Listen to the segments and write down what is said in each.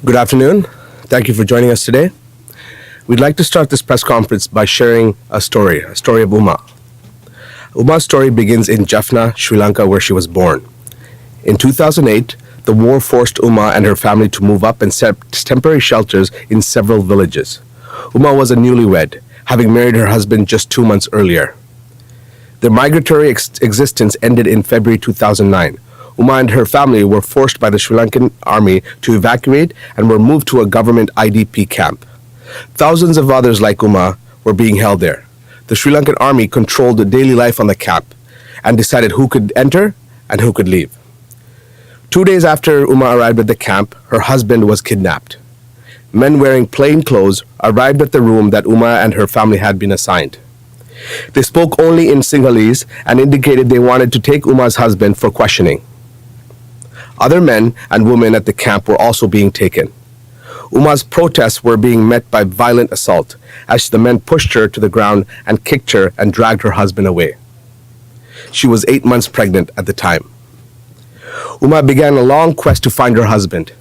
Good afternoon. Thank you for joining us today. We'd like to start this press conference by sharing a story of Uma. Uma's story begins in Jaffna, Sri Lanka, where she was born. In 2008, the war forced Uma and her family to move up and set temporary shelters in several villages. Uma was a newlywed, having married her husband just 2 months earlier. Their migratory existence ended in February 2009. Uma and her family were forced by the Sri Lankan army to evacuate and were moved to a government IDP camp. Thousands of others like Uma were being held there. The Sri Lankan army controlled the daily life on the camp and decided who could enter and who could leave. 2 days after Uma arrived at the camp, her husband was kidnapped. Men wearing plain clothes arrived at the room that Uma and her family had been assigned. They spoke only in Sinhalese and indicated they wanted to take Uma's husband for questioning. Other men and women at the camp were also being taken. Uma's protests were being met by violent assault as the men pushed her to the ground and kicked her and dragged her husband away. She was 8 months pregnant at the time. Uma began a long quest to find her husband.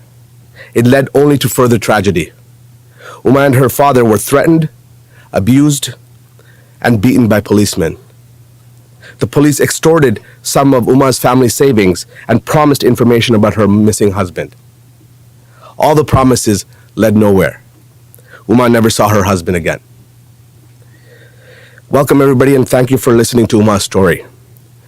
It led only to further tragedy. Uma and her father were threatened, abused, and beaten by policemen. The police extorted some of Uma's family savings and promised information about her missing husband. All the promises led nowhere. Uma never saw her husband again. Welcome everybody and thank you for listening to Uma's story.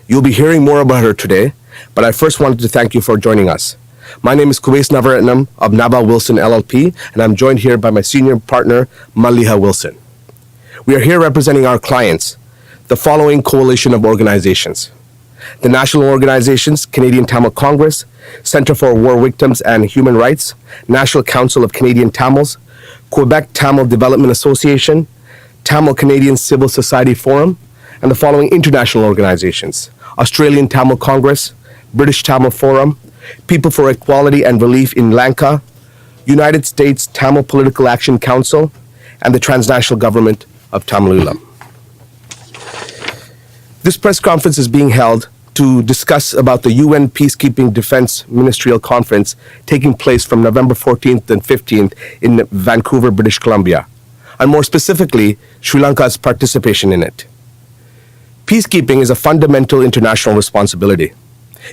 You'll be hearing more about her today, but I first wanted to thank you for joining us. My name is Kuwais Navaratnam of Nava Wilson LLP, and I'm joined here by my senior partner, Nava Wilson. We are here representing our clients, the following coalition of organizations: the National Organizations, Canadian Tamil Congress, Centre for War Victims and Human Rights, National Council of Canadian Tamils, Quebec Tamil Development Association, Tamil Canadian Civil Society Forum, and the following international organizations: Australian Tamil Congress, British Tamil Forum, People for Equality and Relief in Lanka, United States Tamil Political Action Council, and the Transnational Government of Tamil Eelam. This press conference is being held to discuss about the UN Peacekeeping Defense Ministerial Conference taking place from November 14th and 15th in Vancouver, British Columbia, and more specifically, Sri Lanka's participation in it. Peacekeeping is a fundamental international responsibility.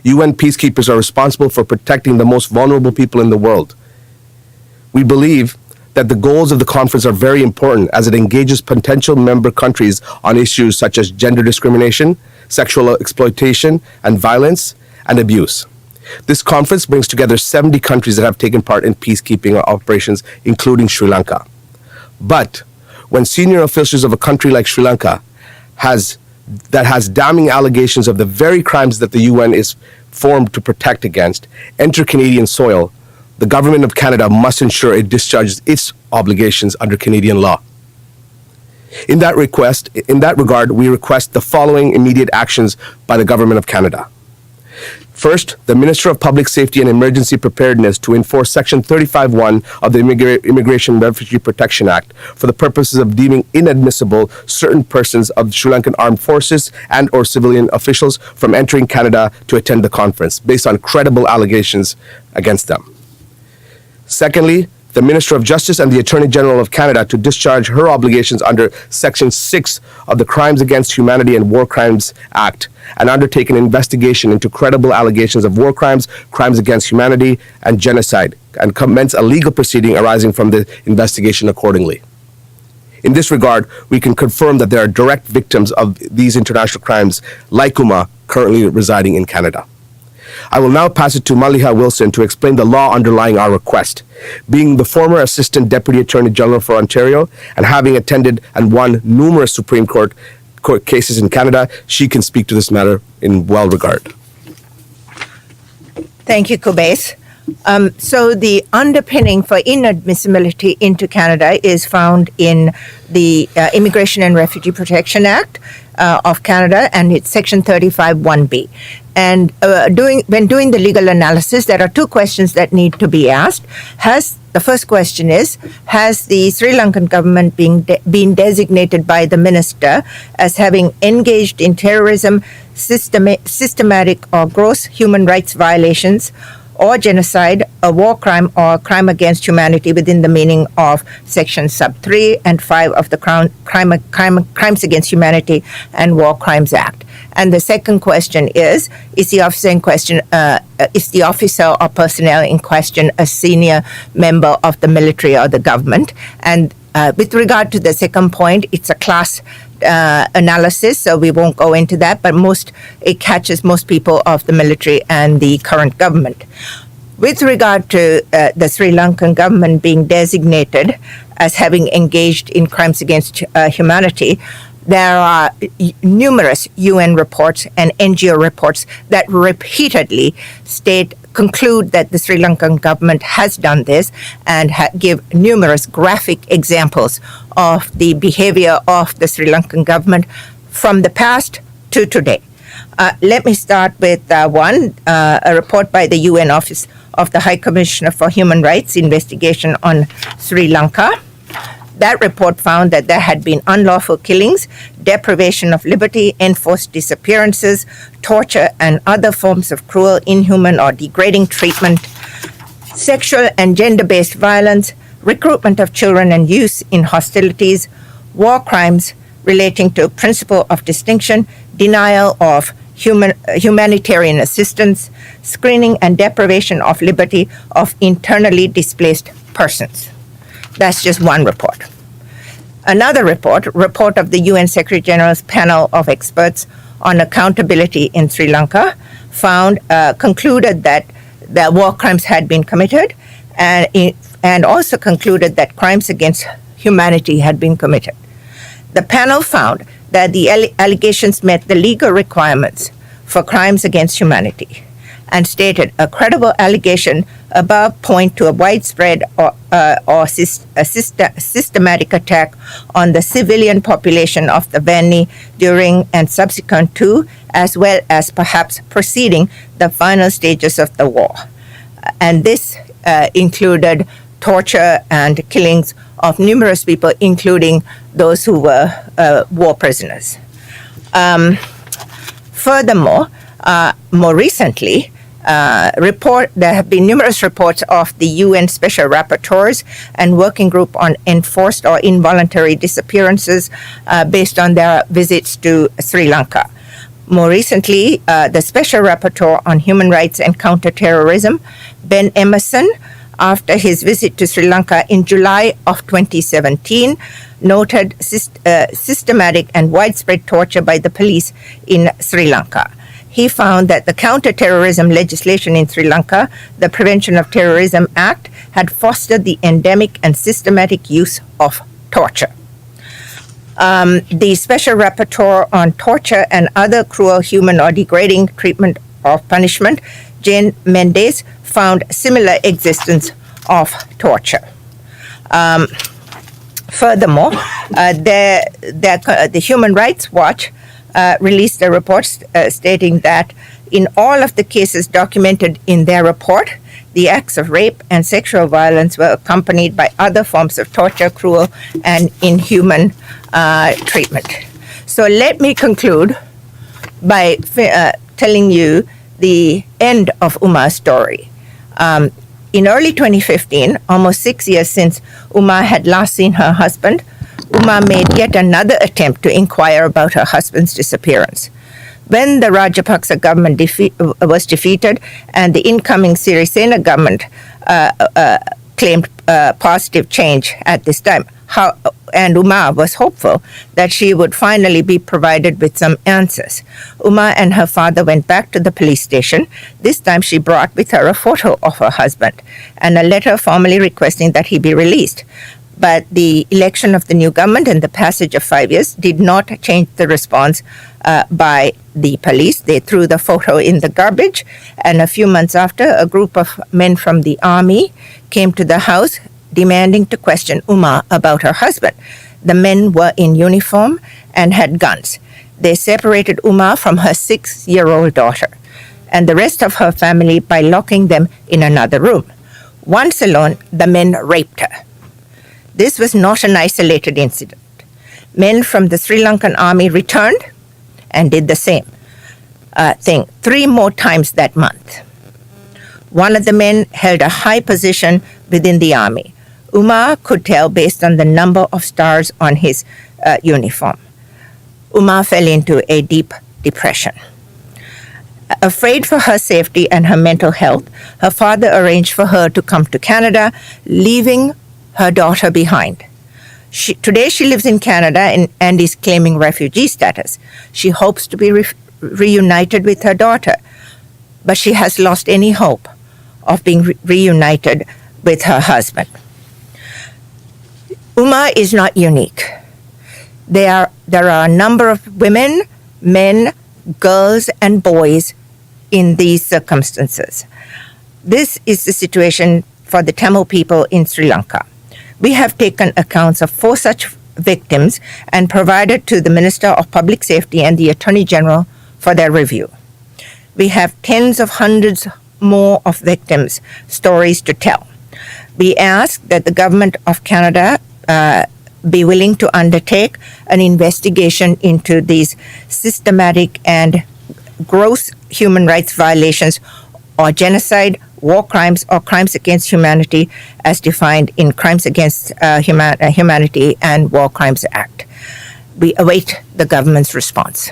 UN peacekeepers are responsible for protecting the most vulnerable people in the world. We believe that the goals of the conference are very important as it engages potential member countries on issues such as gender discrimination, sexual exploitation and violence, and abuse. This conference brings together 70 countries that have taken part in peacekeeping operations, including Sri Lanka. But when senior officials of a country like Sri Lanka has damning allegations of the very crimes that the UN is formed to protect against enter Canadian soil, the Government of Canada must ensure it discharges its obligations under Canadian law. In that regard, we request the following immediate actions by the Government of Canada. First, the Minister of Public Safety and Emergency Preparedness to enforce Section 35(1) of the Immigration and Refugee Protection Act for the purposes of deeming inadmissible certain persons of the Sri Lankan Armed Forces and or civilian officials from entering Canada to attend the conference based on credible allegations against them. Secondly, the Minister of Justice and the Attorney General of Canada to discharge her obligations under Section 6 of the Crimes Against Humanity and War Crimes Act and undertake an investigation into credible allegations of war crimes, crimes against humanity, and genocide, and commence a legal proceeding arising from the investigation accordingly. In this regard, we can confirm that there are direct victims of these international crimes, like Uma, currently residing in Canada. I will now pass it to Nava Wilson to explain the law underlying our request. Being the former Assistant Deputy Attorney General for Ontario and having attended and won numerous Supreme Court cases in Canada, she can speak to this matter in well regard. Thank you, Kuwais. So the underpinning for inadmissibility into Canada is found in the Immigration and Refugee Protection Act of Canada, and it's Section 35(1)(b). And when doing the legal analysis, there are two questions that need to be asked. The first question is, has the Sri Lankan government been designated by the minister as having engaged in terrorism, systematic or gross human rights violations, or genocide, a war crime, or a crime against humanity within the meaning of Section Sub 3 and 5 of the Crimes Against Humanity and War Crimes Act. And the second question is the officer or personnel in question a senior member of the military or the government? And with regard to the second point, it's a class analysis, so we won't go into that, but it catches most people of the military and the current government. With regard to the Sri Lankan government being designated as having engaged in crimes against humanity, there are numerous UN reports and NGO reports that repeatedly conclude that the Sri Lankan government has done this and give numerous graphic examples of the behavior of the Sri Lankan government from the past to today. Let me start with a report by the UN Office of the High Commissioner for Human Rights investigation on Sri Lanka. That report found that there had been unlawful killings, deprivation of liberty, enforced disappearances, torture, and other forms of cruel, inhuman, or degrading treatment, sexual and gender-based violence, recruitment of children and youth in hostilities, war crimes relating to principle of distinction, denial of humanitarian assistance, screening and deprivation of liberty of internally displaced persons. That's just one report. Another report of the UN Secretary General's panel of experts on accountability in Sri Lanka, concluded that the war crimes had been committed and also concluded that crimes against humanity had been committed. The panel found that the allegations met the legal requirements for crimes against humanity and stated a credible allegation above point to a widespread or systematic attack on the civilian population of the Veni during and subsequent to, as well as perhaps preceding the final stages of the war. And this included torture and killings of numerous people, including those who were war prisoners. Furthermore, more recently, there have been numerous reports of the UN Special Rapporteurs and Working Group on Enforced or Involuntary Disappearances based on their visits to Sri Lanka. More recently, the Special Rapporteur on Human Rights and Counterterrorism, Ben Emerson, after his visit to Sri Lanka in July of 2017, noted systematic and widespread torture by the police in Sri Lanka. He found that the counterterrorism legislation in Sri Lanka, the Prevention of Terrorism Act, had fostered the endemic and systematic use of torture. The Special Rapporteur on Torture and Other Cruel, Human, or Degrading Treatment or Punishment, Jane Mendes, found similar existence of torture. Furthermore, the Human Rights Watch released a report stating that in all of the cases documented in their report, the acts of rape and sexual violence were accompanied by other forms of torture, cruel, and inhuman treatment. So let me conclude by telling you the end of Uma's story. In early 2015, almost 6 years since Uma had last seen her husband, Uma made yet another attempt to inquire about her husband's disappearance. When the Rajapaksa government was defeated and the incoming Sirisena government claimed positive change at this time, and Uma was hopeful that she would finally be provided with some answers. Uma and her father went back to the police station. This time she brought with her a photo of her husband and a letter formally requesting that he be released. But the election of the new government and the passage of 5 years did not change the response by the police. They threw the photo in the garbage, and a few months after, a group of men from the army came to the house demanding to question Uma about her husband. The men were in uniform and had guns. They separated Uma from her 6-year-old daughter and the rest of her family by locking them in another room. Once alone, the men raped her. This was not an isolated incident. Men from the Sri Lankan army returned and did the same thing 3 more times that month. One of the men held a high position within the army. Umar could tell based on the number of stars on his uniform. Umar fell into a deep depression. Afraid for her safety and her mental health, her father arranged for her to come to Canada, leaving her daughter behind. Today she lives in Canada and is claiming refugee status. She hopes to be reunited with her daughter, but she has lost any hope of being reunited with her husband. Umar is not unique. There are a number of women, men, girls, and boys in these circumstances. This is the situation for the Tamil people in Sri Lanka. We have taken accounts of 4 such victims and provided to the Minister of Public Safety and the Attorney General for their review. We have tens of hundreds more of victims' stories to tell. We ask that the Government of Canada be willing to undertake an investigation into these systematic and gross human rights violations or genocide, war crimes, or crimes against humanity as defined in Crimes Against Humanity and War Crimes Act. We await the government's response.